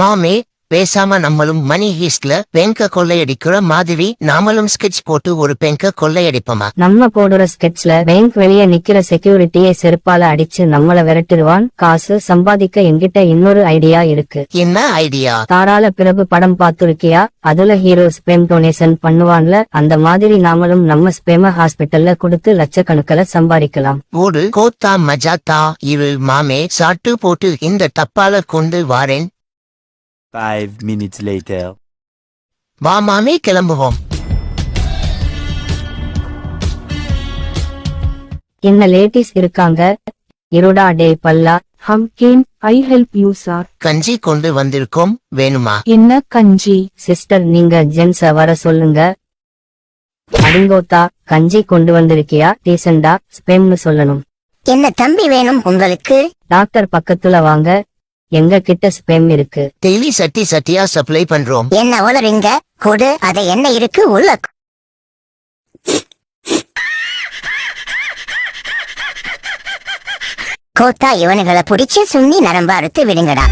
மாமே, பேசாம நம்மளும் மணி ஹீஸ்ட்ல பேங்க கொள்ளையடிக்கிற மாதிரி நாமளும் ஸ்கெட்ச் போட்டு ஒரு பேங்க கொள்ளையடிப்போமா? நம்ம போடுற ஸ்கெட்ச்ல பேங்க் வெளியே நிக்கிற செக்யூரிட்டியை செருப்பால அடிச்சு நம்மள விரட்டிடுவான். காசு சம்பாதிக்க என்கிட்ட இன்னொரு ஐடியா இருக்கு. என்ன ஐடியா? தாராள பிரபு படம் பாத்துருக்கியா? அதுல ஹீரோ ஸ்பெம் டொனேஷன் பண்ணுவான்ல, அந்த மாதிரி நாமளும் நம்ம ஸ்பெம ஹாஸ்பிட்டல்ல கொடுத்து லட்சக்கணக்கில் சம்பாதிக்கலாம். ஒரு கோத்தா மஜாத்தா இரு மாமே, சாட்டு போட்டு இந்த டப்பால கொண்டு வாரேன். 5 minutes later. வா மாமே, கிளம்புவோம். என்ன லேடிஸ் இருக்காங்க? இருடா டே பல்லா. हम can I help you sir? கஞ்சி கொண்டு வந்திருக்கோம், வேணுமா? என்ன கஞ்சி? சிஸ்டர், நீங்க ஜென்ஸ வர சொல்லுங்க. அடிங்கோத்தா, கஞ்சி கொண்டு வந்திருக்கியா? டீசண்டா ஸ்பெம்னு சொல்லணும். என்ன தம்பி வேணும் உங்களுக்கு? டாக்டர் பக்கத்துல வாங்க, எங்க கிட்ட ஸ்பெம் இருக்கு. டெய்லி சட்டி சட்டியா சப்ளை பண்றோம். என்ன உளறீங்க? கொடு, அதை என்ன இருக்கு உள்ள? கோத்தா, இவனுகளை பிடிச்சு சுண்ணி நரம்பு அறுத்து விடுங்கடா.